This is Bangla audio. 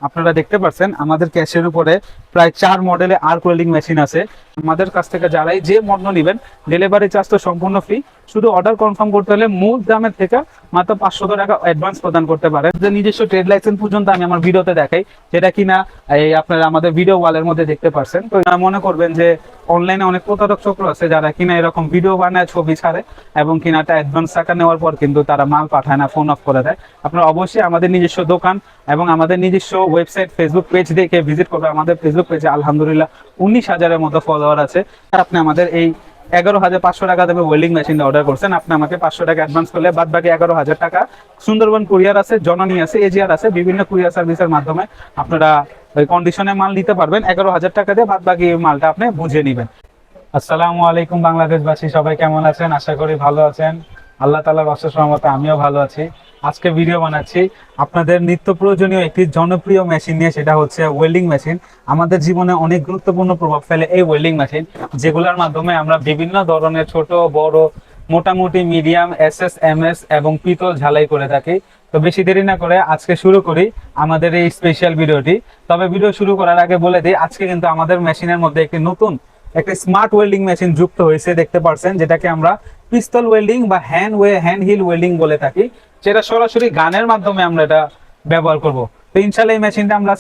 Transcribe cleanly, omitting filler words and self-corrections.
আপনারা দেখতে পাচ্ছেন আমাদের ক্যাশের উপরে প্রায় 4 মডেলে আর্ক ওয়েল্ডিং মেশিন আছে। আমাদের কাছ থেকে যারাই যে মডেল নেবেন ডেলিভারি চার্জ তো সম্পূর্ণ ফ্রি। শুধু অর্ডার কনফার্ম করতে হলে মূল দামের থেকে মাত্র 500 টাকা অ্যাডভান্স প্রদান করতে পারেন। যে নিজস্ব ট্রেড লাইসেন্স পর্যন্ত আমি আমার ভিডিওতে দেখাই, যেটা কিনা এই আপনারা আমাদের ভিডিও ওয়ালের মধ্যে দেখতে পাচ্ছেন। তো মনে করবেন যে অনলাইনে অনেক প্রতারক চক্র আছে যারা কিনা এরকম ভিডিও বানায়, ছবি ছাড়ে এবং কিনা একটা অ্যাডভান্স টাকা নেওয়ার পর কিন্তু তারা মাল পাঠায় না, ফোন অফ করে দেয়। আপনারা অবশ্যই আমাদের নিজস্ব দোকান এবং আমাদের নিজস্ব ওয়েবসাইট, ফেসবুক পেজ দেখে ভিজিট করবে। আমাদের ফেসবুক পেজে আলহামদুলিল্লাহ 19,000-এর মতো ফলোয়ার আছে। আপনি আমাদের এই 11,500 টাকা দেবে ওয়েল্ডিং মেশিনটা অর্ডার করছেন, আপনি আমাকে 500 টাকা অ্যাডভান্স করলে বাদ বাকি 11,000 টাকা সুন্দরবন কুরিয়ার আছে, জননী আছে, এজিআর আছে, বিভিন্ন কুরিয়ার সার্ভিসের মাধ্যমে আপনারা ওই কন্ডিশনে মাল নিতে পারবেন। 11,000 টাকা দিয়ে বাদ বাকি মালটা আপনি বুঝে নেবেন। আসসালামু আলাইকুম বাংলাদেশবাসী, সবাই কেমন আছেন? আশা করি ভালো আছেন। আল্লাহ তাআলার অশেষ রহমতে আমিও ভালো আছি। আজকে ভিডিও বানাচ্ছি আপনাদের নিত্য প্রয়োজনীয় একটি জনপ্রিয় মেশিন নিয়ে, সেটা হচ্ছে ওয়েল্ডিং মেশিন। আমাদের জীবনে অনেক গুরুত্বপূর্ণ প্রভাব ফেলে এই ওয়েল্ডিং মেশিন, যেগুলোর মাধ্যমে আমরা বিভিন্ন ধরনের ছোট বড়, মোটামুটি মিডিয়াম, এসএস, এমএস এবং পিতল ঝালাই করে থাকি। তো বেশি দেরি না করে আজকে শুরু করি আমাদের এই স্পেশাল ভিডিওটি। তবে ভিডিও শুরু করার আগে বলে দিই, আজকে কিন্তু আমাদের মেশিনের মধ্যে একটি নতুন একটা স্মার্ট ওয়েল্ডিং মেশিন যুক্ত হয়েছে, দেখতে পাচ্ছেন, যেটাকে আমরা পিস্তল ওয়েল্ডিং বা হ্যান্ড হিল ওয়েল্ডিং বলে থাকি। যেটা সরাসরি গানের মাধ্যমে আমরা এটা ব্যবহার করব। তো ইনশাআল্লাহ এই মেশিনটা আমরা